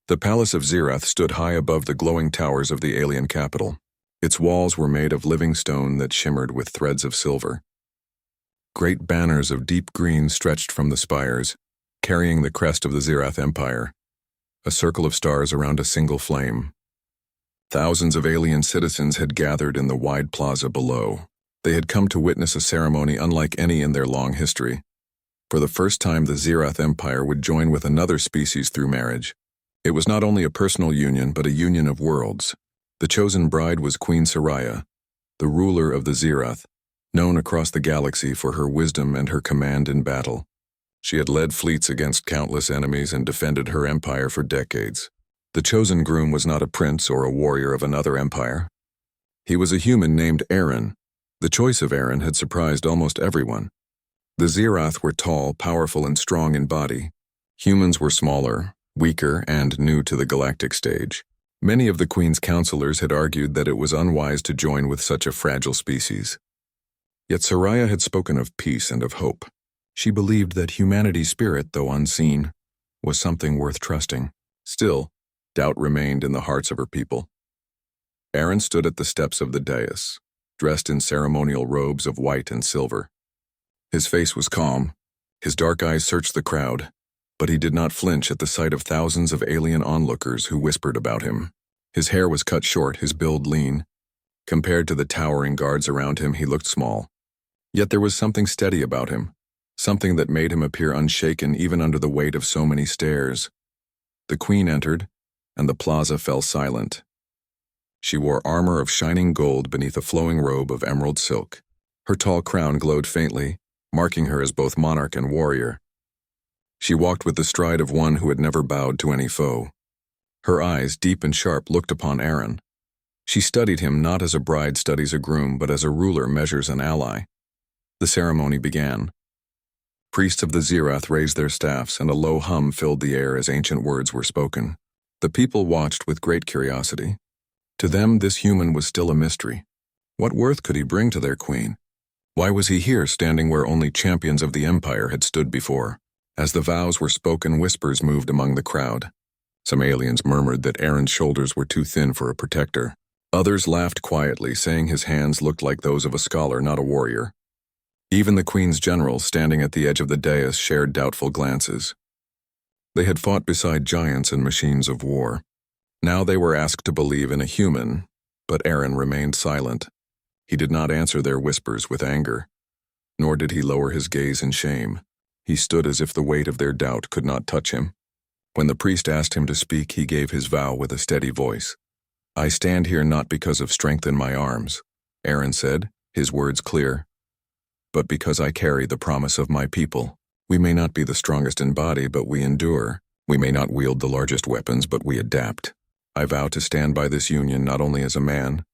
The palace of Zirath stood high above the glowing towers of the alien capital. Its walls were made of living stone that shimmered with threads of silver. Great banners of deep green stretched from the spires, carrying the crest of the Zirath Empire, a circle of stars around a single flame. Thousands of alien citizens had gathered in the wide plaza below. They had come to witness a ceremony unlike any in their long history. For the first time, the Zirath Empire would join with another species through marriage. It was not only a personal union, but a union of worlds. The chosen bride was Queen Soraya, the ruler of the Zirath, known across the galaxy for her wisdom and her command in battle. She had led fleets against countless enemies and defended her empire for decades. The chosen groom was not a prince or a warrior of another empire. He was a human named Aaron. The choice of Aaron had surprised almost everyone. The Zirath were tall, powerful, and strong in body. Humans were smaller, weaker, and new to the galactic stage. Many of the Queen's counselors had argued that it was unwise to join with such a fragile species. Yet Soraya had spoken of peace and of hope. She believed that humanity's spirit, though unseen, was something worth trusting. Still, doubt remained in the hearts of her people. Aaron stood at the steps of the dais, dressed in ceremonial robes of white and silver. His face was calm. His dark eyes searched the crowd, but he did not flinch at the sight of thousands of alien onlookers who whispered about him. His hair was cut short, his build lean. Compared to the towering guards around him, he looked small. Yet there was something steady about him, something that made him appear unshaken even under the weight of so many stares. The Queen entered, and the plaza fell silent. She wore armor of shining gold beneath a flowing robe of emerald silk. Her tall crown glowed faintly, marking her as both monarch and warrior. She walked with the stride of one who had never bowed to any foe. Her eyes, deep and sharp, looked upon Aaron. She studied him not as a bride studies a groom, but as a ruler measures an ally. The ceremony began. Priests of the Zirath raised their staffs, and a low hum filled the air as ancient words were spoken. The people watched with great curiosity. To them, this human was still a mystery. What worth could he bring to their queen? Why was he here, standing where only champions of the Empire had stood before? As the vows were spoken, whispers moved among the crowd. Some aliens murmured that Aaron's shoulders were too thin for a protector. Others laughed quietly, saying his hands looked like those of a scholar, not a warrior. Even the Queen's generals, standing at the edge of the dais, shared doubtful glances. They had fought beside giants and machines of war. Now they were asked to believe in a human, but Aaron remained silent. He did not answer their whispers with anger, nor did he lower his gaze in shame. He stood as if the weight of their doubt could not touch him. When the priest asked him to speak, he gave his vow with a steady voice. "I stand here not because of strength in my arms," Aaron said, his words clear, "but because I carry the promise of my people. We may not be the strongest in body, but we endure. We may not wield the largest weapons, but we adapt. I vow to stand by this union not only as a man,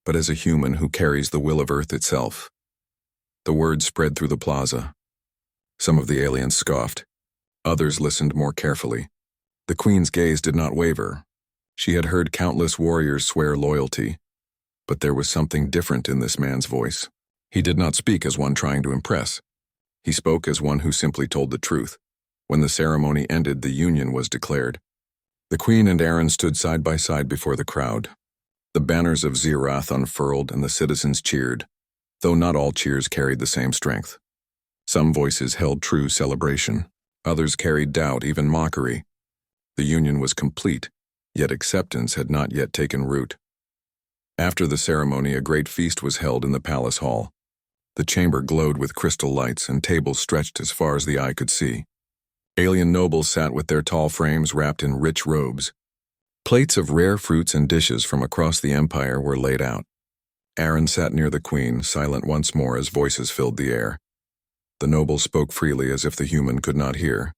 but as a human who carries the will of Earth itself." The words spread through the plaza. Some of the aliens scoffed. Others listened more carefully. The Queen's gaze did not waver. She had heard countless warriors swear loyalty, but there was something different in this man's voice. He did not speak as one trying to impress. He spoke as one who simply told the truth. When the ceremony ended, the union was declared. The Queen and Aaron stood side by side before the crowd. The banners of Zirath unfurled and the citizens cheered, though not all cheers carried the same strength. Some voices held true celebration. Others carried doubt, even mockery. The union was complete, yet acceptance had not yet taken root. After the ceremony, a great feast was held in the palace hall. The chamber glowed with crystal lights, and tables stretched as far as the eye could see. Alien nobles sat with their tall frames wrapped in rich robes. Plates of rare fruits and dishes from across the empire were laid out. Aaron sat near the Queen, silent once more as voices filled the air. The nobles spoke freely as if the human could not hear.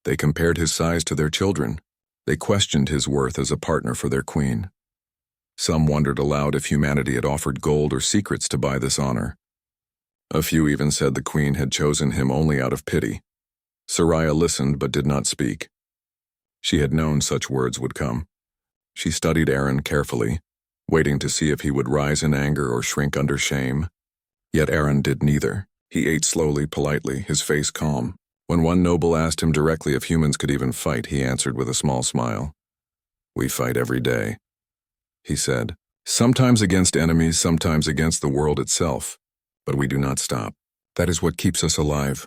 They compared his size to their children. They questioned his worth as a partner for their queen. Some wondered aloud if humanity had offered gold or secrets to buy this honor. A few even said the Queen had chosen him only out of pity. Soraya listened but did not speak. She had known such words would come. She studied Aaron carefully, waiting to see if he would rise in anger or shrink under shame. Yet Aaron did neither. He ate slowly, politely, his face calm. When one noble asked him directly if humans could even fight, he answered with a small smile. "We fight every day," he said. "Sometimes against enemies, sometimes against the world itself. But we do not stop. That is what keeps us alive."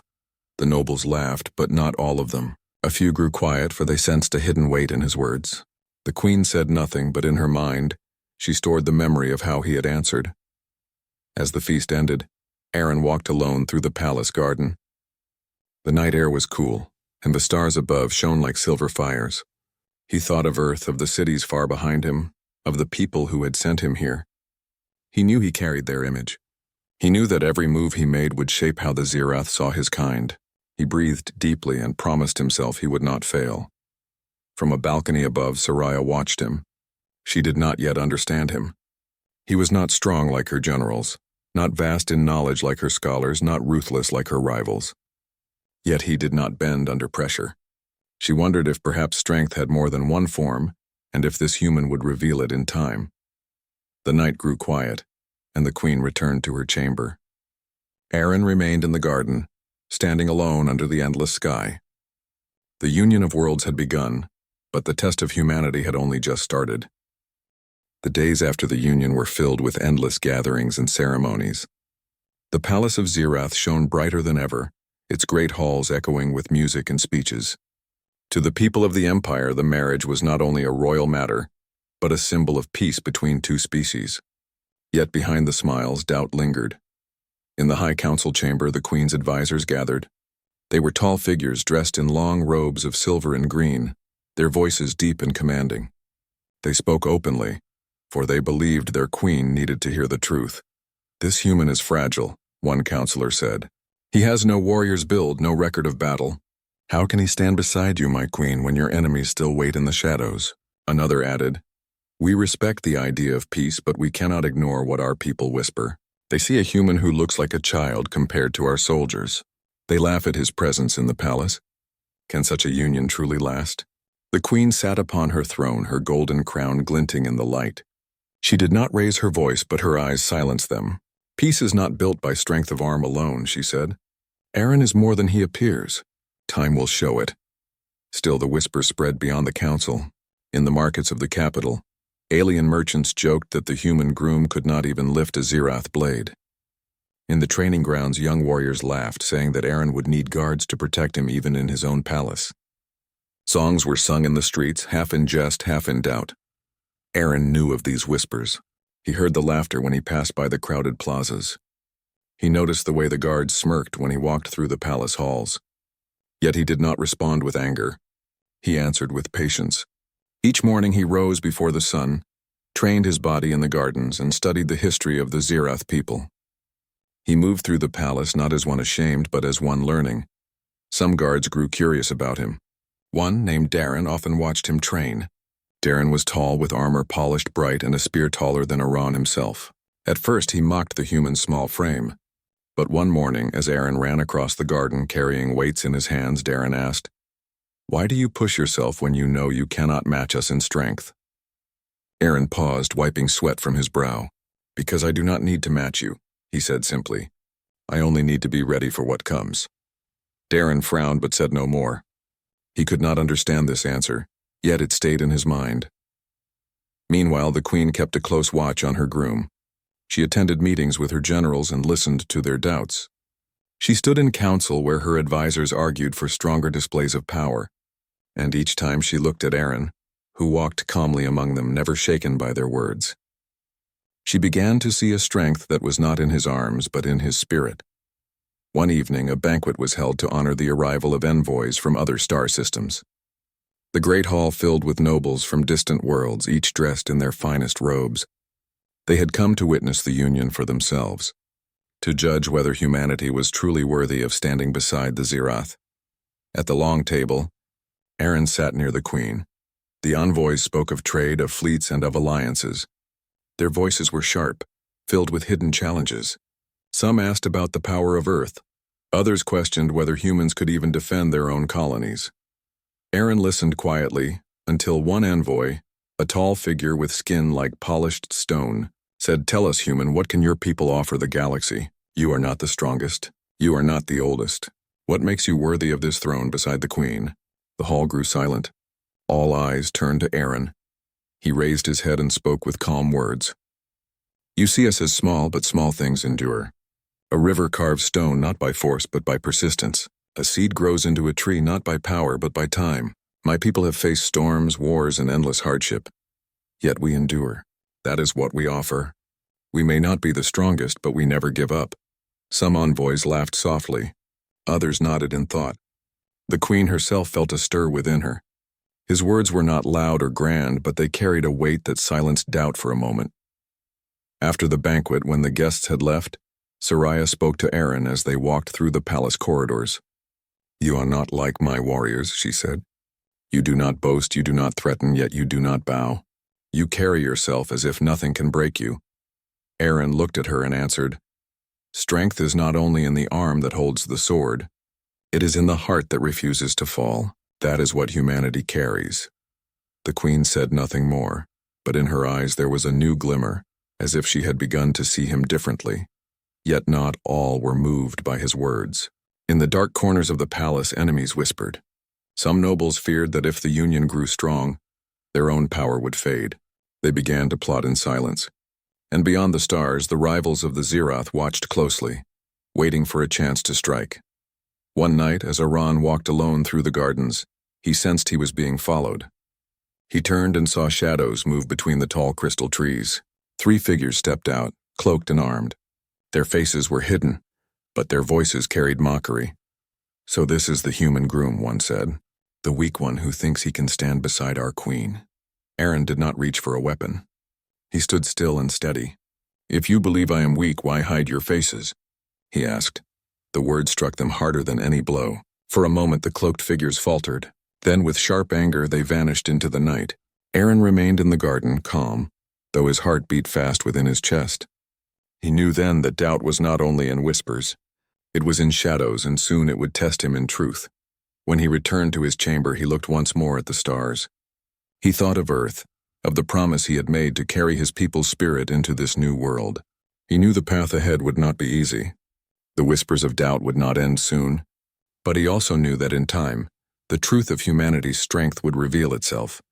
The nobles laughed, but not all of them. A few grew quiet, for they sensed a hidden weight in his words. The queen said nothing, but in her mind, she stored the memory of how he had answered. As the feast ended, Aaron walked alone through the palace garden. The night air was cool, and the stars above shone like silver fires. He thought of Earth, of the cities far behind him, of the people who had sent him here. He knew he carried their image. He knew that every move he made would shape how the Zirath saw his kind. He breathed deeply and promised himself he would not fail. From a balcony above, Soraya watched him. She did not yet understand him. He was not strong like her generals, not vast in knowledge like her scholars, not ruthless like her rivals. Yet he did not bend under pressure. She wondered if perhaps strength had more than one form, and if this human would reveal it in time. The night grew quiet, and the queen returned to her chamber. Aaron remained in the garden, standing alone under the endless sky. The union of worlds had begun, but the test of humanity had only just started. The days after the union were filled with endless gatherings and ceremonies. The palace of Zirath shone brighter than ever, its great halls echoing with music and speeches. To the people of the empire, the marriage was not only a royal matter, but a symbol of peace between two species. Yet behind the smiles, doubt lingered. In the high council chamber, the queen's advisors gathered. They were tall figures dressed in long robes of silver and green, their voices deep and commanding. They spoke openly, for they believed their queen needed to hear the truth. "This human is fragile," one counselor said. "He has no warrior's build, no record of battle. How can he stand beside you, my queen, when your enemies still wait in the shadows?" Another added, "We respect the idea of peace, but we cannot ignore what our people whisper. They see a human who looks like a child compared to our soldiers. They laugh at his presence in the palace. Can such a union truly last?" The queen sat upon her throne, her golden crown glinting in the light. She did not raise her voice, but her eyes silenced them. "Peace is not built by strength of arm alone," she said. "Aaron is more than he appears. Time will show it." Still the whisper spread beyond the council. In the markets of the capital, alien merchants joked that the human Groom could not even lift a Zirath blade. In the training grounds, young warriors laughed, saying that Aaron would need guards to protect him even in his own palace. Songs were sung in the streets, half in jest, half in doubt. Aaron knew of these whispers. He heard the laughter when he passed by the crowded plazas. He noticed the way the guards smirked when he walked through the palace halls. Yet he did not respond with anger. He answered with patience. Each morning he rose before the sun, trained his body in the gardens, and studied the history of the Zirath people. He moved through the palace not as one ashamed, but as one learning. Some guards grew curious about him. One, named Darren, often watched him train. Darren was tall, with armor polished bright and a spear taller than Aran himself. At first he mocked the human's small frame. But one morning, as Aaron ran across the garden carrying weights in his hands, Darren asked, "Why do you push yourself when you know you cannot match us in strength?" Aaron paused, wiping sweat from his brow. "Because I do not need to match you," he said simply. "I only need to be ready for what comes." Darren frowned but said no more. He could not understand this answer, yet it stayed in his mind. Meanwhile, the queen kept a close watch on her groom. She attended meetings with her generals and listened to their doubts. She stood in council where her advisors argued for stronger displays of power, and each time she looked at Aaron, who walked calmly among them, never shaken by their words. She began to see a strength that was not in his arms, but in his spirit. One evening, a banquet was held to honor the arrival of envoys from other star systems. The great hall filled with nobles from distant worlds, each dressed in their finest robes. They had come to witness the union for themselves, to judge whether humanity was truly worthy of standing beside the Zirath. At the long table, Aaron sat near the queen. The envoys spoke of trade, of fleets, and of alliances. Their voices were sharp, filled with hidden challenges. Some asked about the power of Earth. Others questioned whether humans could even defend their own colonies. Aaron listened quietly until one envoy, a tall figure with skin like polished stone, said, "Tell us, human, what can your people offer the galaxy? You are not the strongest. You are not the oldest. What makes you worthy of this throne beside the queen?" The hall grew silent. All eyes turned to Aaron. He raised his head and spoke with calm words. You see us as small, but small things endure. A river carves stone not by force, but by persistence. A seed grows into a tree not by power, but by time. My people have faced storms, wars, and endless hardship. Yet we endure. That is what we offer. We may not be the strongest, but we never give up. Some envoys laughed softly. Others nodded in thought. The queen herself felt a stir within her. His words were not loud or grand, but they carried a weight that silenced doubt for a moment. After the banquet, when the guests had left, Soraya spoke to Aaron as they walked through the palace corridors. You are not like my warriors, she said. You do not boast, you do not threaten, yet you do not bow. You carry yourself as if nothing can break you. Aaron looked at her and answered, Strength is not only in the arm that holds the sword. It is in the heart that refuses to fall. That is what humanity carries. The queen said nothing more, but in her eyes there was a new glimmer, as if she had begun to see him differently. Yet not all were moved by his words. In the dark corners of the palace, enemies whispered. Some nobles feared that if the union grew strong, their own power would fade. They began to plot in silence. And beyond the stars, the rivals of the Zirath watched closely, waiting for a chance to strike. One night, as Aran walked alone through the gardens, he sensed he was being followed. He turned and saw shadows move between the tall crystal trees. 3 figures stepped out, cloaked and armed. Their faces were hidden, but their voices carried mockery. So this is the human groom, one said. The weak one who thinks he can stand beside our queen. Aaron did not reach for a weapon. He stood still and steady. If you believe I am weak, why hide your faces? He asked. The words struck them harder than any blow. For a moment the cloaked figures faltered. Then with sharp anger they vanished into the night. Aaron remained in the garden, calm, though his heart beat fast within his chest. He knew then that doubt was not only in whispers. It was in shadows, and soon it would test him in truth. When he returned to his chamber, he looked once more at the stars. He thought of Earth, of the promise he had made to carry his people's spirit into this new world. He knew the path ahead would not be easy. The whispers of doubt would not end soon. But he also knew that in time, the truth of humanity's strength would reveal itself.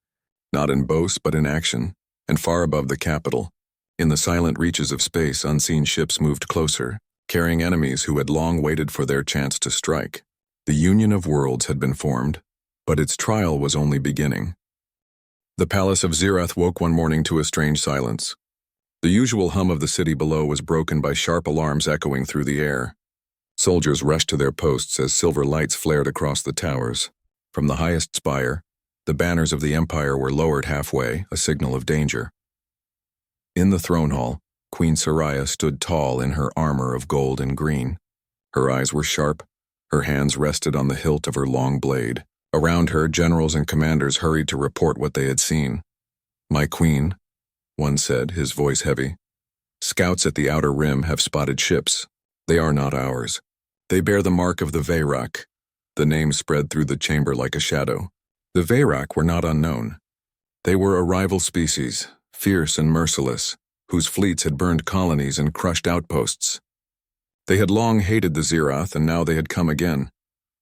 Not in boast, but in action, and far above the capital. In the silent reaches of space, unseen ships moved closer, carrying enemies who had long waited for their chance to strike. The Union of Worlds had been formed, but its trial was only beginning. The palace of Zirath woke one morning to a strange silence. The usual hum of the city below was broken by sharp alarms echoing through the air. Soldiers rushed to their posts as silver lights flared across the towers. From the highest spire, the banners of the Empire were lowered halfway, a signal of danger. In the throne hall, Queen Soraya stood tall in her armor of gold and green. Her eyes were sharp, her hands rested on the hilt of her long blade. Around her, generals and commanders hurried to report what they had seen. My queen, one said, his voice heavy. Scouts at the outer rim have spotted ships. They are not ours. They bear the mark of the Veyrak. The name spread through the chamber like a shadow. The Veyrak were not unknown. They were a rival species, fierce and merciless, whose fleets had burned colonies and crushed outposts. They had long hated the Zirath, and now they had come again.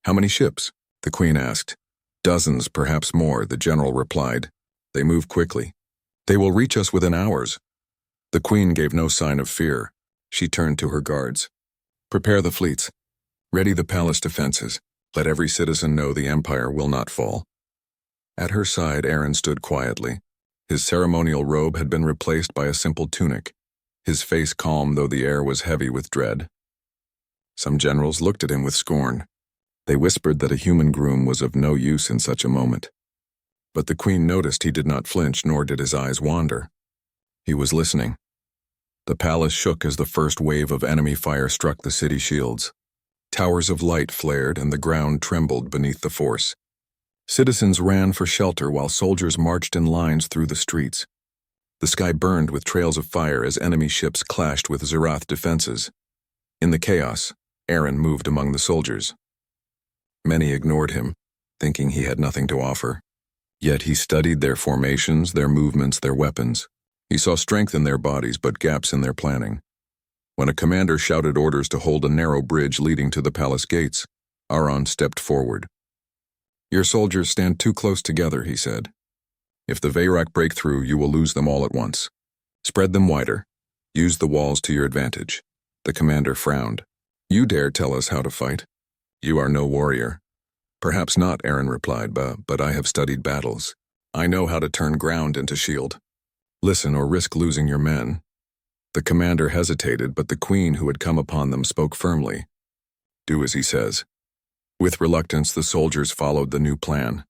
How many ships? The queen asked. Dozens, perhaps more, the general replied. They move quickly. They will reach us within hours. The queen gave no sign of fear. She turned to her guards. Prepare the fleets. Ready the palace defenses. Let every citizen know the empire will not fall. At her side, Aaron stood quietly. His ceremonial robe had been replaced by a simple tunic, his face calm though the air was heavy with dread. Some generals looked at him with scorn. They whispered that a human groom was of no use in such a moment. But the queen noticed he did not flinch, nor did his eyes wander. He was listening. The palace shook as the first wave of enemy fire struck the city shields. Towers of light flared and the ground trembled beneath the force. Citizens ran for shelter while soldiers marched in lines through the streets. The sky burned with trails of fire as enemy ships clashed with Zirath defenses. In the chaos, Aaron moved among the soldiers. Many ignored him, thinking he had nothing to offer. Yet he studied their formations, their movements, their weapons. He saw strength in their bodies, but gaps in their planning. When a commander shouted orders to hold a narrow bridge leading to the palace gates, Aaron stepped forward. Your soldiers stand too close together, he said. If the Veyrak break through, you will lose them all at once. Spread them wider. Use the walls to your advantage. The commander frowned. You dare tell us how to fight? You are no warrior. Perhaps not, Aaron replied, but I have studied battles. I know how to turn ground into shield. Listen or risk losing your men. The commander hesitated, but the queen who had come upon them spoke firmly. Do as he says. With reluctance, the soldiers followed the new plan.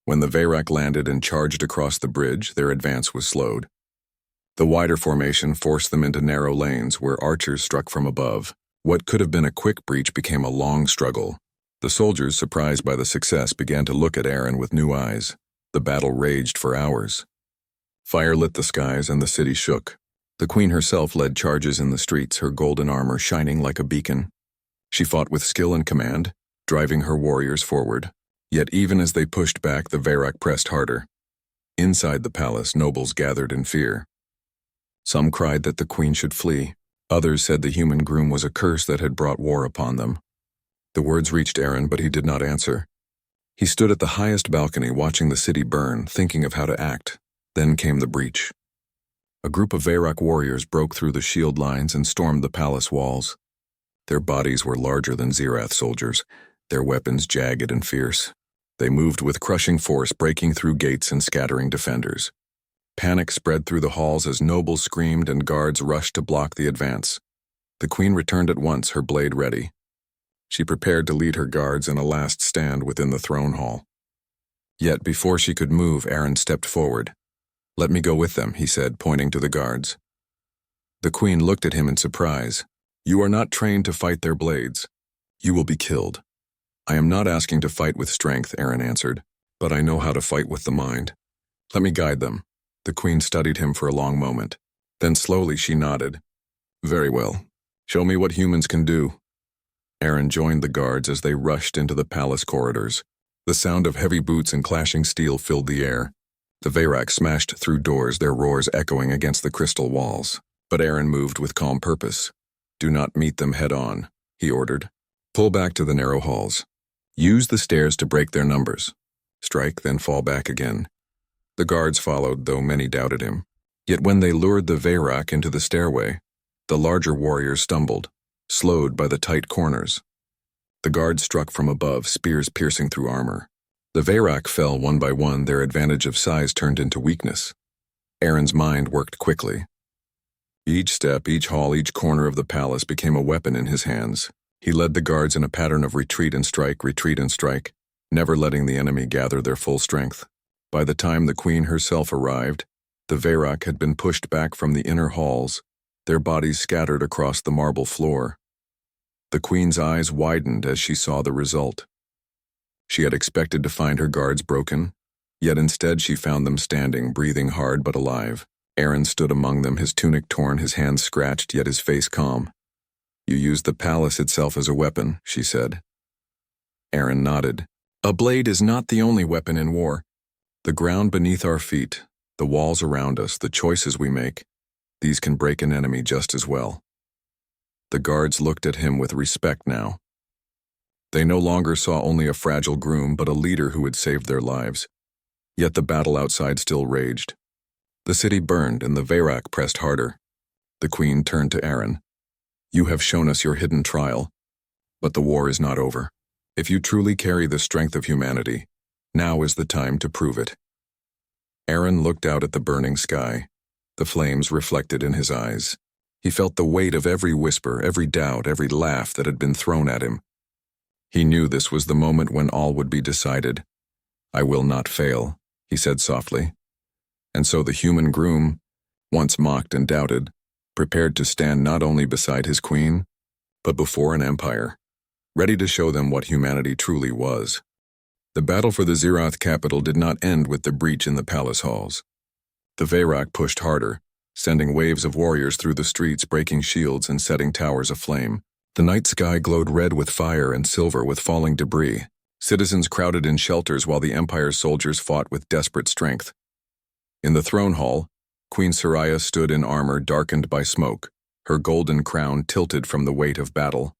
When the Veyrak landed and charged across the bridge, their advance was slowed. The wider formation forced them into narrow lanes where archers struck from above. What could have been a quick breach became a long struggle. The soldiers, surprised by the success, began to look at Aaron with new eyes. The battle raged for hours. Fire lit the skies and the city shook. The queen herself led charges in the streets, her golden armor shining like a beacon. She fought with skill and command, driving her warriors forward. Yet even as they pushed back, the Veyrak pressed harder. Inside the palace, nobles gathered in fear. Some cried that the queen should flee. Others said the human groom was a curse that had brought war upon them. The words reached Aaron, but he did not answer. He stood at the highest balcony watching the city burn, thinking of how to act. Then came the breach. A group of Veyrak warriors broke through the shield lines and stormed the palace walls. Their bodies were larger than Zirath soldiers, their weapons jagged and fierce. They moved with crushing force, breaking through gates and scattering defenders. Panic spread through the halls as nobles screamed and guards rushed to block the advance. The queen returned at once, her blade ready. She prepared to lead her guards in a last stand within the throne hall. Yet before she could move, Aaron stepped forward. "Let me go with them," he said, pointing to the guards. The queen looked at him in surprise. "You are not trained to fight their blades. You will be killed." "I am not asking to fight with strength," Aaron answered, "but I know how to fight with the mind. Let me guide them." The queen studied him for a long moment. Then slowly she nodded. "Very well. Show me what humans can do." Aaron joined the guards as they rushed into the palace corridors. The sound of heavy boots and clashing steel filled the air. The Veyrak smashed through doors, their roars echoing against the crystal walls. But Aaron moved with calm purpose. "Do not meet them head-on," he ordered. "Pull back to the narrow halls. Use the stairs to break their numbers. Strike, then fall back again." The guards followed, though many doubted him. Yet when they lured the Veyrak into the stairway, the larger warriors stumbled, slowed by the tight corners. The guards struck from above, spears piercing through armor. The Veyrak fell one by one, their advantage of size turned into weakness. Aaron's mind worked quickly. Each step, each hall, each corner of the palace became a weapon in his hands. He led the guards in a pattern of retreat and strike, never letting the enemy gather their full strength. By the time the queen herself arrived, the Veyrak had been pushed back from the inner halls, their bodies scattered across the marble floor. The queen's eyes widened as she saw the result. She had expected to find her guards broken, yet instead she found them standing, breathing hard but alive. Aaron stood among them, his tunic torn, his hands scratched, yet his face calm. "You used the palace itself as a weapon," she said. Aaron nodded. "A blade is not the only weapon in war. The ground beneath our feet, the walls around us, the choices we make, these can break an enemy just as well." The guards looked at him with respect now. They no longer saw only a fragile groom, but a leader who had saved their lives. Yet the battle outside still raged. The city burned and the Veyrak pressed harder. The queen turned to Aaron. "You have shown us your hidden trial, but the war is not over. If you truly carry the strength of humanity, now is the time to prove it." Aaron looked out at the burning sky. The flames reflected in his eyes. He felt the weight of every whisper, every doubt, every laugh that had been thrown at him. He knew this was the moment when all would be decided. "I will not fail," he said softly. And so the human groom, once mocked and doubted, prepared to stand not only beside his queen, but before an empire, ready to show them what humanity truly was. The battle for the Zirath capital did not end with the breach in the palace halls. The Veyrak pushed harder, sending waves of warriors through the streets, breaking shields and setting towers aflame. The night sky glowed red with fire and silver with falling debris. Citizens crowded in shelters while the Empire's soldiers fought with desperate strength. In the throne hall, Queen Soraya stood in armor darkened by smoke, her golden crown tilted from the weight of battle.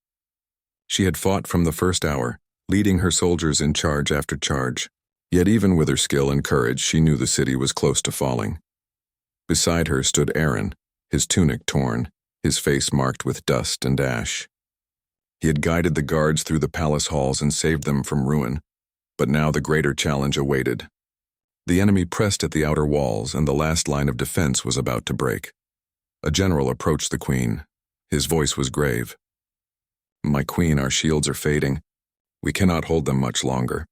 She had fought from the first hour, leading her soldiers in charge after charge. Yet even with her skill and courage, she knew the city was close to falling. Beside her stood Aaron, his tunic torn, his face marked with dust and ash. He had guided the guards through the palace halls and saved them from ruin, but now the greater challenge awaited. The enemy pressed at the outer walls, and the last line of defense was about to break. A general approached the queen. His voice was grave. "My queen, our shields are fading. We cannot hold them much longer.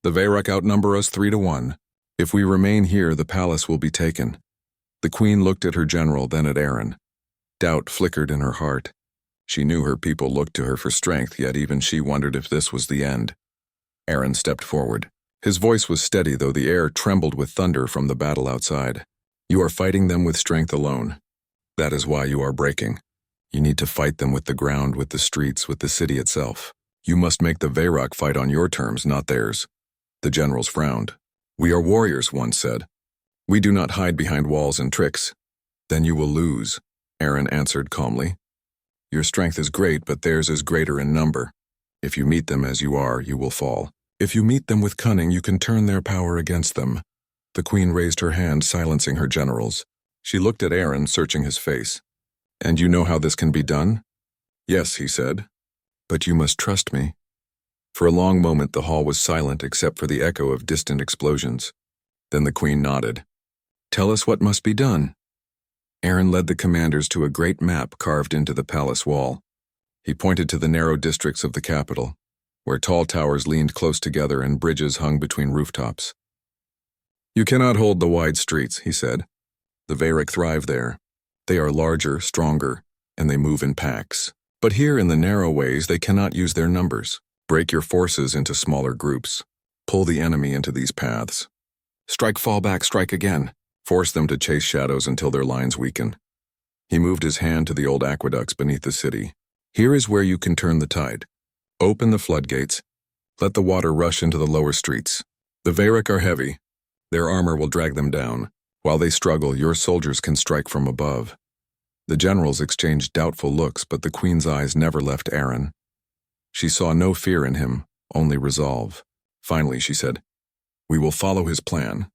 The Veyrak outnumber us 3-1. If we remain here, the palace will be taken." The queen looked at her general, then at Aaron. Doubt flickered in her heart. She knew her people looked to her for strength, yet even she wondered if this was the end. Aaron stepped forward. His voice was steady, though the air trembled with thunder from the battle outside. "You are fighting them with strength alone. That is why you are breaking. You need to fight them with the ground, with the streets, with the city itself. You must make the Veyrak fight on your terms, not theirs." The generals frowned. "We are warriors," one said. "We do not hide behind walls and tricks." "Then you will lose," Aaron answered calmly. "Your strength is great, but theirs is greater in number. If you meet them as you are, you will fall. If you meet them with cunning, you can turn their power against them." The queen raised her hand, silencing her generals. She looked at Aaron, searching his face. "And you know how this can be done?" "Yes," he said. "But you must trust me." For a long moment the hall was silent except for the echo of distant explosions. Then the queen nodded. "Tell us what must be done." Aaron led the commanders to a great map carved into the palace wall. He pointed to the narrow districts of the capital, where tall towers leaned close together and bridges hung between rooftops. "You cannot hold the wide streets," he said. "The Veyrak thrive there. They are larger, stronger, and they move in packs. But here in the narrow ways they cannot use their numbers. Break your forces into smaller groups. Pull the enemy into these paths. Strike, fall back, strike again. Force them to chase shadows until their lines weaken." He moved his hand to the old aqueducts beneath the city. "Here is where you can turn the tide. Open the floodgates. Let the water rush into the lower streets. The Veyrak are heavy. Their armor will drag them down. While they struggle, your soldiers can strike from above." The generals exchanged doubtful looks, but the queen's eyes never left Aaron. She saw no fear in him, only resolve. Finally, she said, "We will follow his plan."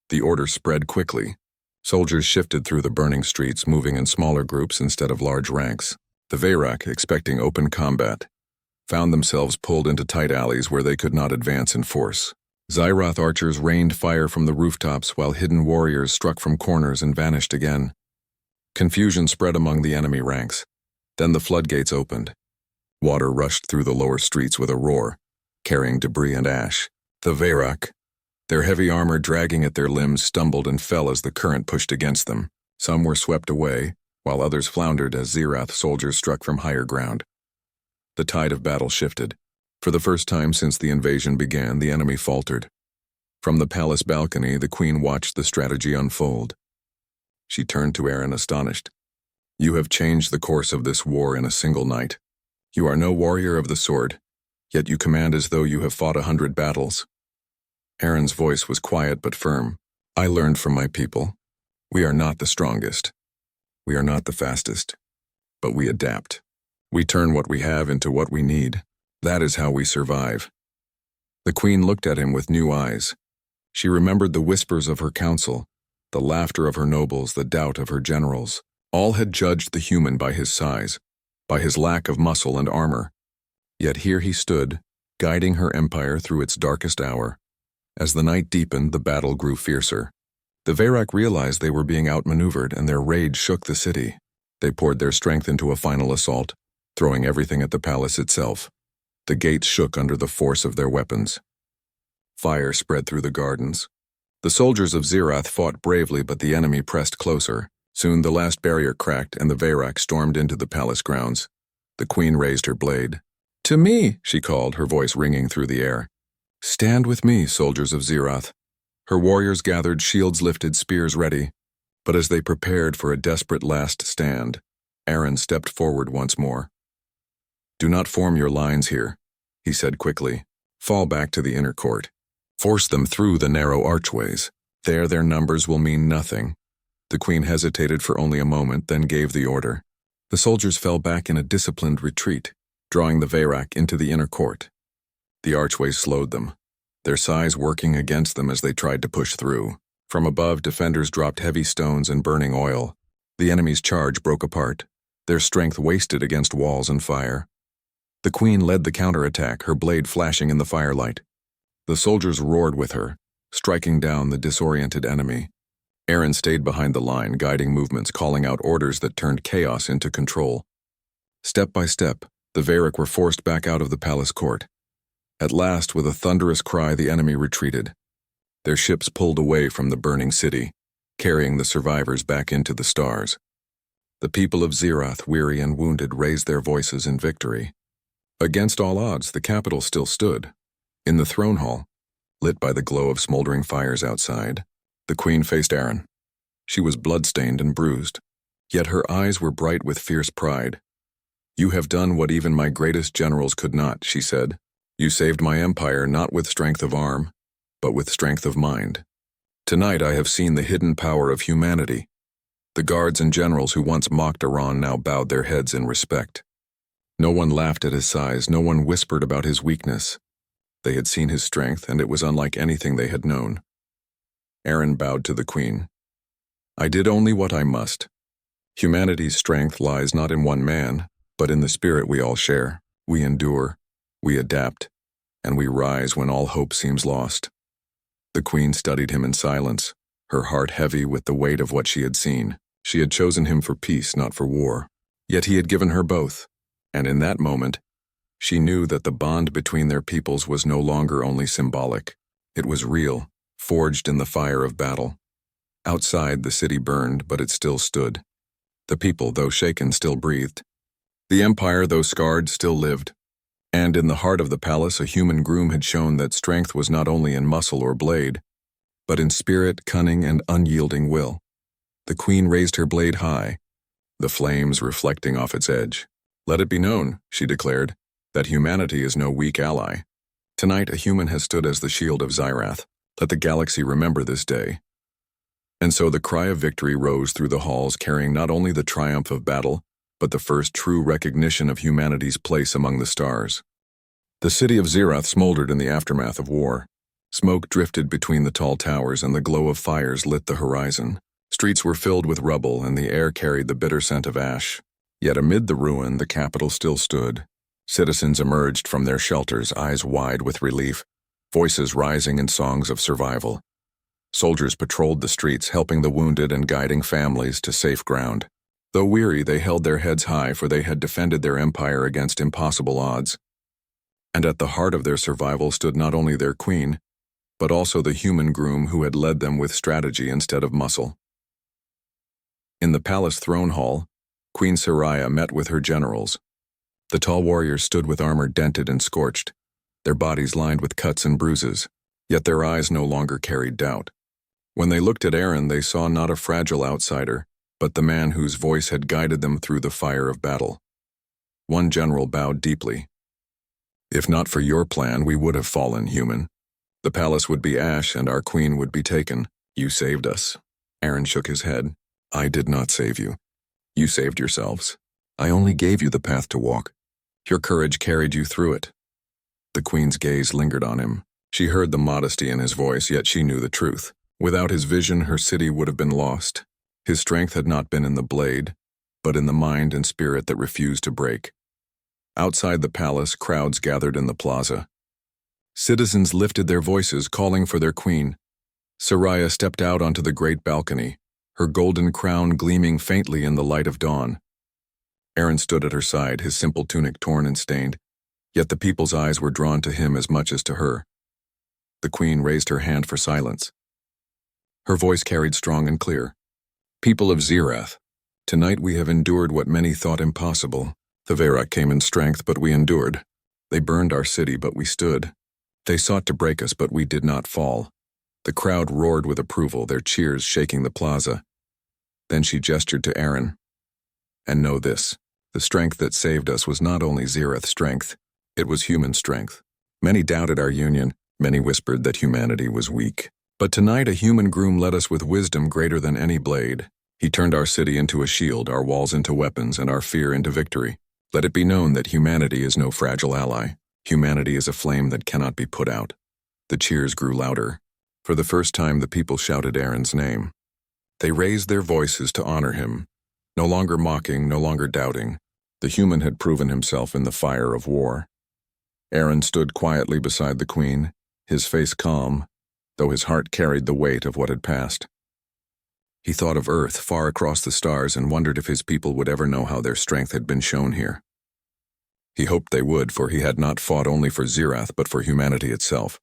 The order spread quickly. Soldiers shifted through the burning streets, moving in smaller groups instead of large ranks. The Veyrak, expecting open combat, found themselves pulled into tight alleys where they could not advance in force. Zyroth archers rained fire from the rooftops while hidden warriors struck from corners and vanished again. Confusion spread among the enemy ranks. Then the floodgates opened. Water rushed through the lower streets with a roar, carrying debris and ash. The Veyrak, their heavy armor dragging at their limbs, stumbled and fell as the current pushed against them. Some were swept away, while others floundered as Zirath soldiers struck from higher ground. The tide of battle shifted. For the first time since the invasion began, the enemy faltered. From the palace balcony, the queen watched the strategy unfold. She turned to Aaron, astonished. "You have changed the course of this war in a single night. You are no warrior of the sword, yet you command as though you have fought 100 battles." Aaron's voice was quiet but firm. "I learned from my people. We are not the strongest. We are not the fastest. But we adapt. We turn what we have into what we need. That is how we survive." The queen looked at him with new eyes. She remembered the whispers of her council, the laughter of her nobles, the doubt of her generals. All had judged the human by his size, by his lack of muscle and armor. Yet here he stood, guiding her empire through its darkest hour. As the night deepened, the battle grew fiercer. The Veyrak realized they were being outmaneuvered, and their rage shook the city. They poured their strength into a final assault, throwing everything at the palace itself. The gates shook under the force of their weapons. Fire spread through the gardens. The soldiers of Zirath fought bravely, but the enemy pressed closer. Soon the last barrier cracked, and the Veyrak stormed into the palace grounds. The queen raised her blade. "To me," she called, her voice ringing through the air. "Stand with me, soldiers of Zirath." Her warriors gathered, shields lifted, spears ready. But as they prepared for a desperate last stand, Aaron stepped forward once more. "Do not form your lines here," he said quickly. "Fall back to the inner court. Force them through the narrow archways. There their numbers will mean nothing." The queen hesitated for only a moment, then gave the order. The soldiers fell back in a disciplined retreat, drawing the Veyrak into the inner court. The archways slowed them. their size working against them as they tried to push through. From above, defenders dropped heavy stones and burning oil. The enemy's charge broke apart, their strength wasted against walls and fire. The queen led the counterattack, her blade flashing in the firelight. The soldiers roared with her, striking down the disoriented enemy. Aaron stayed behind the line, guiding movements, calling out orders that turned chaos into control. Step by step, the Varric were forced back out of the palace court. At last, with a thunderous cry, the enemy retreated. Their ships pulled away from the burning city, carrying the survivors back into the stars. The people of Zirath, weary and wounded, raised their voices in victory. Against all odds, the capital still stood. In the throne hall, lit by the glow of smoldering fires outside, the queen faced Aaron. She was blood-stained and bruised, yet her eyes were bright with fierce pride. "You have done what even my greatest generals could not," she said. "You saved my empire not with strength of arm, but with strength of mind. Tonight I have seen the hidden power of humanity." The guards and generals who once mocked Iran now bowed their heads in respect. No one laughed at his size, no one whispered about his weakness. They had seen his strength, and it was unlike anything they had known. Aaron bowed to the queen. "I did only what I must. Humanity's strength lies not in one man, but in the spirit we all share. We endure, we adapt, and we rise when all hope seems lost." The queen studied him in silence, her heart heavy with the weight of what she had seen. She had chosen him for peace, not for war. Yet he had given her both, and in that moment, she knew that the bond between their peoples was no longer only symbolic. It was real, forged in the fire of battle. Outside, the city burned, but it still stood. The people, though shaken, still breathed. The empire, though scarred, still lived. And in the heart of the palace, a human groom had shown that strength was not only in muscle or blade, but in spirit, cunning, and unyielding will. The queen raised her blade high, the flames reflecting off its edge. "Let it be known," she declared, "that humanity is no weak ally. Tonight a human has stood as the shield of Zirath. Let the galaxy remember this day." And so the cry of victory rose through the halls, carrying not only the triumph of battle, but the first true recognition of humanity's place among the stars. The city of Zirath smoldered in the aftermath of war. Smoke drifted between the tall towers, and the glow of fires lit the horizon. Streets were filled with rubble, and the air carried the bitter scent of ash. Yet amid the ruin, the capital still stood. Citizens emerged from their shelters, eyes wide with relief, voices rising in songs of survival. Soldiers patrolled the streets, helping the wounded and guiding families to safe ground. Though weary, they held their heads high, for they had defended their empire against impossible odds. And at the heart of their survival stood not only their queen, but also the human groom who had led them with strategy instead of muscle. In the palace throne hall, Queen Soraya met with her generals. The tall warriors stood with armor dented and scorched, their bodies lined with cuts and bruises, yet their eyes no longer carried doubt. When they looked at Aaron, they saw not a fragile outsider, but the man whose voice had guided them through the fire of battle. One general bowed deeply. "If not for your plan, we would have fallen, human. The palace would be ash and our queen would be taken. You saved us." Aaron shook his head. "I did not save you. You saved yourselves. I only gave you the path to walk. Your courage carried you through it." The queen's gaze lingered on him. She heard the modesty in his voice, yet she knew the truth. Without his vision, her city would have been lost. His strength had not been in the blade, but in the mind and spirit that refused to break. Outside the palace, crowds gathered in the plaza. Citizens lifted their voices, calling for their queen. Soraya stepped out onto the great balcony, her golden crown gleaming faintly in the light of dawn. Aaron stood at her side, his simple tunic torn and stained, yet the people's eyes were drawn to him as much as to her. The queen raised her hand for silence. Her voice carried strong and clear. "People of Zirath, tonight we have endured what many thought impossible. The Varric came in strength, but we endured. They burned our city, but we stood. They sought to break us, but we did not fall." The crowd roared with approval, their cheers shaking the plaza. Then she gestured to Aaron. "And know this, the strength that saved us was not only Zirath's strength, it was human strength. Many doubted our union, many whispered that humanity was weak. But tonight a human groom led us with wisdom greater than any blade. He turned our city into a shield, our walls into weapons, and our fear into victory. Let it be known that humanity is no fragile ally. Humanity is a flame that cannot be put out." The cheers grew louder. For the first time, the people shouted Aaron's name. They raised their voices to honor him, no longer mocking, no longer doubting. The human had proven himself in the fire of war. Aaron stood quietly beside the queen, his face calm, though his heart carried the weight of what had passed. He thought of Earth far across the stars and wondered if his people would ever know how their strength had been shown here. He hoped they would, for he had not fought only for Zirath but for humanity itself.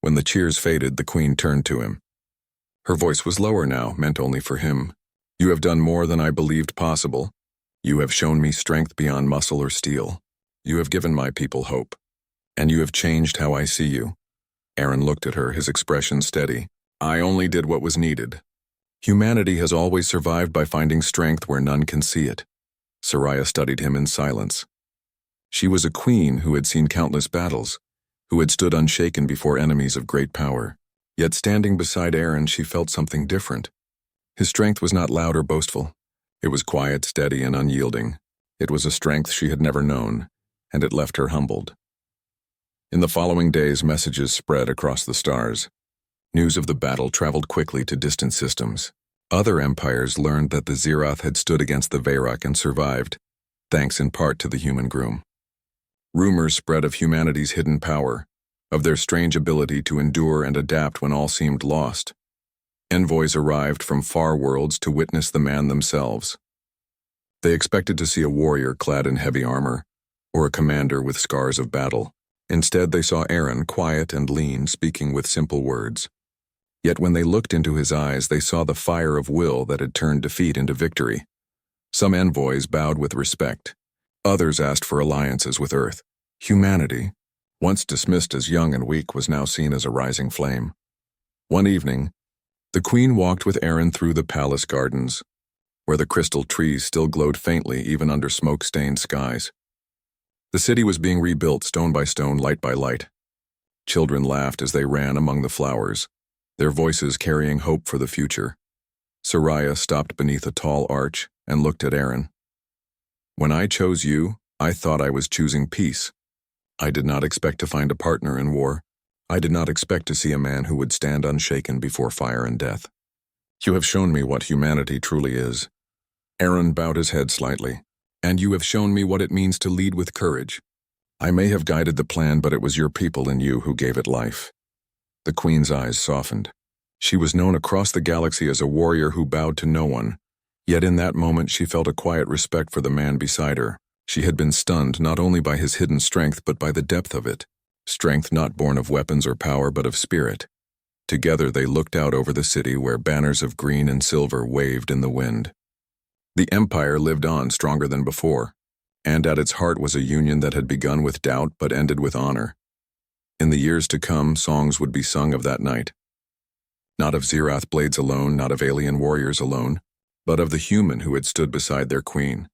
When the cheers faded, the queen turned to him. Her voice was lower now, meant only for him. "You have done more than I believed possible. You have shown me strength beyond muscle or steel. You have given my people hope. And you have changed how I see you." Aaron looked at her, his expression steady. "I only did what was needed. Humanity has always survived by finding strength where none can see it." Soraya studied him in silence. She was a queen who had seen countless battles, who had stood unshaken before enemies of great power. Yet standing beside Aaron, she felt something different. His strength was not loud or boastful. It was quiet, steady, and unyielding. It was a strength she had never known, and it left her humbled. In the following days, messages spread across the stars. News of the battle traveled quickly to distant systems. Other empires learned that the Zirath had stood against the Veyrak and survived, thanks in part to the human Groom. Rumors spread of humanity's hidden power, of their strange ability to endure and adapt when all seemed lost. Envoys arrived from far worlds to witness the man themselves. They expected to see a warrior clad in heavy armor, or a commander with scars of battle. Instead, they saw Aaron, quiet and lean, speaking with simple words. Yet when they looked into his eyes, they saw the fire of will that had turned defeat into victory. Some envoys bowed with respect. Others asked for alliances with Earth. Humanity, once dismissed as young and weak, was now seen as a rising flame. One evening, the queen walked with Aaron through the palace gardens, where the crystal trees still glowed faintly even under smoke-stained skies. The city was being rebuilt stone by stone, light by light. Children laughed as they ran among the flowers, their voices carrying hope for the future. Soraya stopped beneath a tall arch and looked at Aaron. "When I chose you, I thought I was choosing peace. I did not expect to find a partner in war. I did not expect to see a man who would stand unshaken before fire and death. You have shown me what humanity truly is." Aaron bowed his head slightly. "And you have shown me what it means to lead with courage. I may have guided the plan, but it was your people and you who gave it life." The queen's eyes softened. She was known across the galaxy as a warrior who bowed to no one. Yet in that moment she felt a quiet respect for the man beside her. She had been stunned not only by his hidden strength but by the depth of it. Strength not born of weapons or power but of spirit. Together they looked out over the city where banners of green and silver waved in the wind. The empire lived on stronger than before, and at its heart was a union that had begun with doubt but ended with honor. In the years to come, songs would be sung of that night. Not of Zirath blades alone, not of alien warriors alone, but of the human who had stood beside their queen.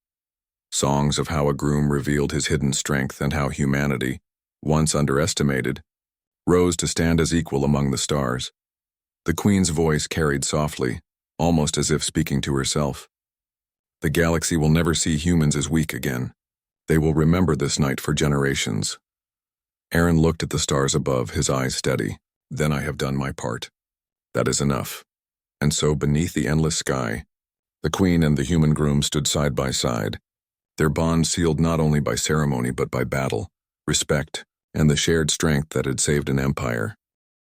Songs of how a Groom revealed his hidden strength and how humanity, once underestimated, rose to stand as equal among the stars. The queen's voice carried softly, almost as if speaking to herself. "The galaxy will never see humans as weak again. They will remember this night for generations." Aaron looked at the stars above, his eyes steady. "Then I have done my part. That is enough." And so beneath the endless sky, the queen and the human Groom stood side by side, their bond sealed not only by ceremony but by battle, respect, and the shared strength that had saved an empire.